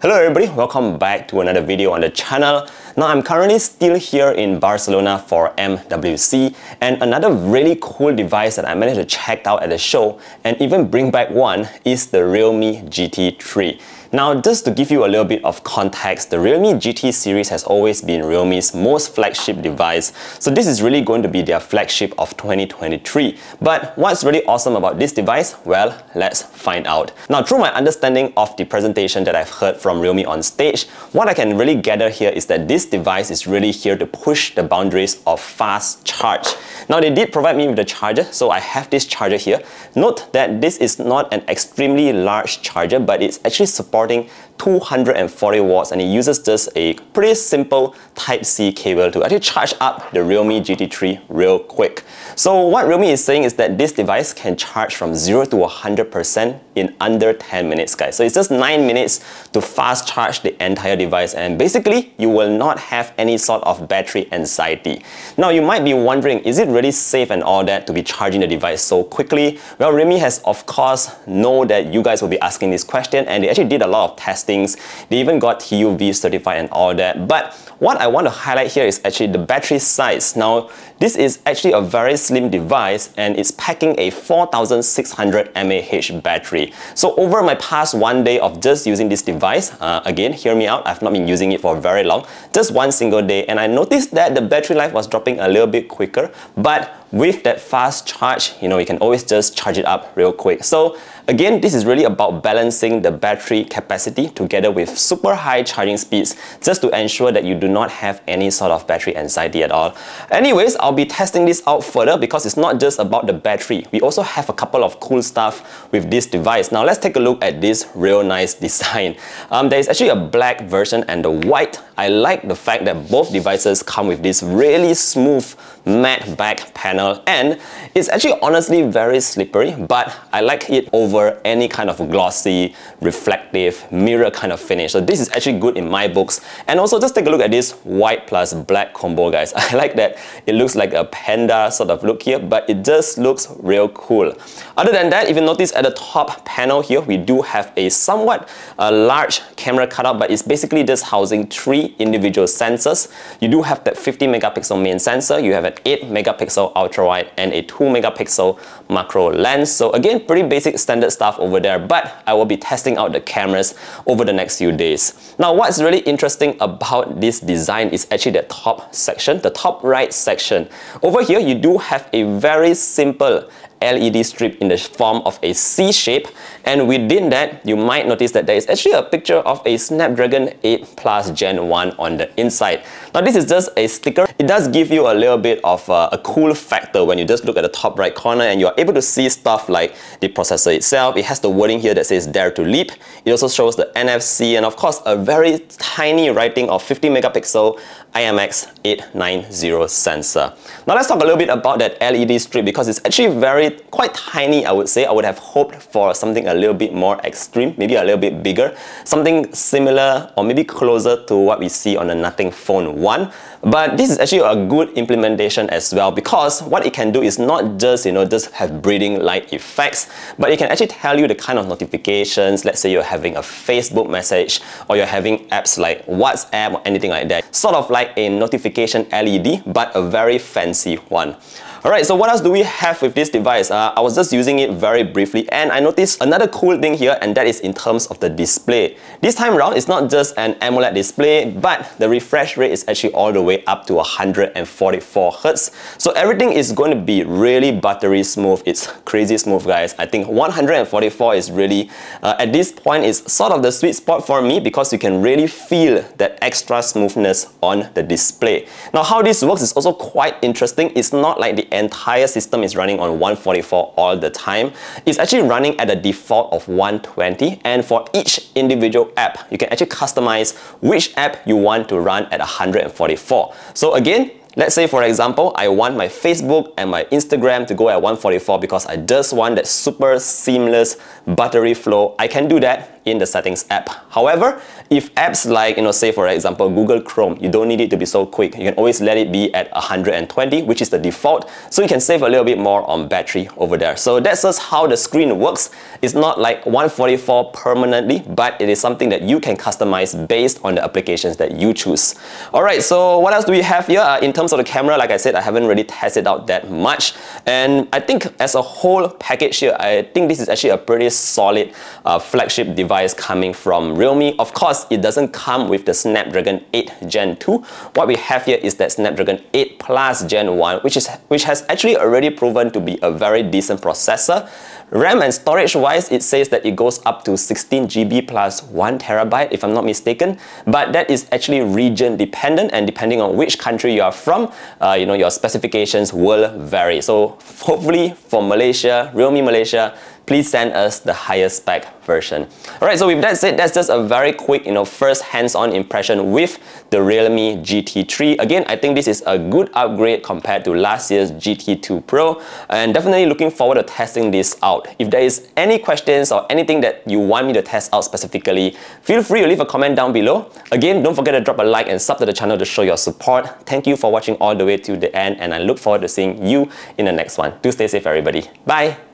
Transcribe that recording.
Hello everybody, welcome back to another video on the channel. Now I'm currently still here in Barcelona for MWC, and another really cool device that I managed to check out at the show and even bring back one is the realme GT3. Now, just to give you a little bit of context, the Realme GT series has always been Realme's most flagship device. So this is really going to be their flagship of 2023. But what's really awesome about this device? Well, let's find out. Now, through my understanding of the presentation that I've heard from Realme on stage, what I can really gather here is that this device is really here to push the boundaries of fast charge. Now, they did provide me with the charger, so I have this charger here. Note that this is not an extremely large charger, but it's actually supporting 240 watts, and it uses just a pretty simple Type-C cable to actually charge up the Realme GT3 real quick. So what Realme is saying is that this device can charge from 0 to 100% in under 10 minutes, guys. So it's just 9 minutes to fast charge the entire device, and basically you will not have any sort of battery anxiety. Now you might be wondering, is it really safe and all that to be charging the device so quickly? Well, Realme has of course know that you guys will be asking this question, and they actually did a lot of testings. They even got TÜV certified and all that. But what I want to highlight here is actually the battery size. Now, this is actually a very slim device, and it's packing a 4600 mAh battery. So over my past one day of just using this device, again, hear me out, I've not been using it for very long, just one single day, and I noticed that the battery life was dropping a little bit quicker, but with that fast charge, you can always just charge it up real quick. So again, this is really about balancing the battery capacity together with super high charging speeds, just to ensure that you do not have any sort of battery anxiety at all. Anyways, I'll be testing this out further because it's not just about the battery. We also have a couple of cool stuff with this device. Now let's take a look at this real nice design. There is actually a black version and the white. I like the fact that both devices come with this really smooth matte back panel, and it's actually honestly very slippery, but I like it over any kind of glossy, reflective, mirror kind of finish. So this is actually good in my books. And also just take a look at this white plus black combo, guys. I like that it looks like a panda sort of look here, but it just looks real cool. Other than that, if you notice at the top panel here, we do have a somewhat large camera cutout, but it's basically just housing 3 individual sensors. You do have that 50 megapixel main sensor, you have an 8 megapixel ultra wide and a 2 megapixel macro lens. So again, pretty basic standard stuff over there, but I will be testing out the cameras over the next few days. Now, what's really interesting about this design is actually the top section, the top right section. Over here, you do have a very simple LED strip in the form of a C shape, and within that you might notice that there is actually a picture of a Snapdragon 8 Plus Gen 1 on the inside. Now this is just a sticker. It does give you a little bit of a cool factor when you just look at the top right corner and you're able to see stuff like the processor itself. It has the wording here that says Dare to Leap. It also shows the NFC and of course a very tiny writing of 50 megapixel IMX890 sensor. Now let's talk a little bit about that LED strip because it's actually quite tiny, I would say. I would have hoped for something a little bit more extreme, maybe a little bit bigger, something similar or maybe closer to what we see on the Nothing Phone 1. But this is actually a good implementation as well, because what it can do is not just, just have breathing light effects, but it can actually tell you the kind of notifications. Let's say you're having a Facebook message or you're having apps like WhatsApp or anything like that. Sort of like a notification LED, but a very fancy one. Alright, so what else do we have with this device? I was just using it very briefly, and I noticed another cool thing here, and that is in terms of the display. This time around, it's not just an AMOLED display, but the refresh rate is actually all the way up to 144 Hz. So everything is going to be really buttery smooth. It's crazy smooth, guys. I think 144 is really, at this point, is sort of the sweet spot for me because you can really feel that extra smoothness on the display. Now, how this works is also quite interesting. It's not like the entire system is running on 144 all the time. It's actually running at a default of 120, and for each individual app, you can actually customize which app you want to run at 144. So again, let's say for example, I want my Facebook and my Instagram to go at 144 because I just want that super seamless buttery flow. I can do that. in the settings app. However, if apps like, say for example, Google Chrome, you don't need it to be so quick. You can always let it be at 120, which is the default, so you can save a little bit more on battery over there. So that's just how the screen works. It's not like 144 permanently, but it is something that you can customize based on the applications that you choose. Alright, so what else do we have here? In terms of the camera, like I said, I haven't really tested out that much. And I think as a whole package here, I think this is actually a pretty solid flagship device coming from Realme. Of course, it doesn't come with the Snapdragon 8 Gen 2. What we have here is that Snapdragon 8 Plus Gen 1, which has actually already proven to be a very decent processor. RAM and storage wise, it says that it goes up to 16 GB plus 1TB if I'm not mistaken, but that is actually region dependent, and depending on which country you are from, your specifications will vary. So hopefully for Malaysia, Realme Malaysia, please send us the higher spec version. Alright, so with that said, that's just a very quick, first hands-on impression with the Realme GT3. Again, I think this is a good upgrade compared to last year's GT2 Pro, and definitely looking forward to testing this out. If there is any questions or anything that you want me to test out specifically, feel free to leave a comment down below. Again, don't forget to drop a like and sub to the channel to show your support. Thank you for watching all the way to the end, and I look forward to seeing you in the next one. Do stay safe, everybody. Bye!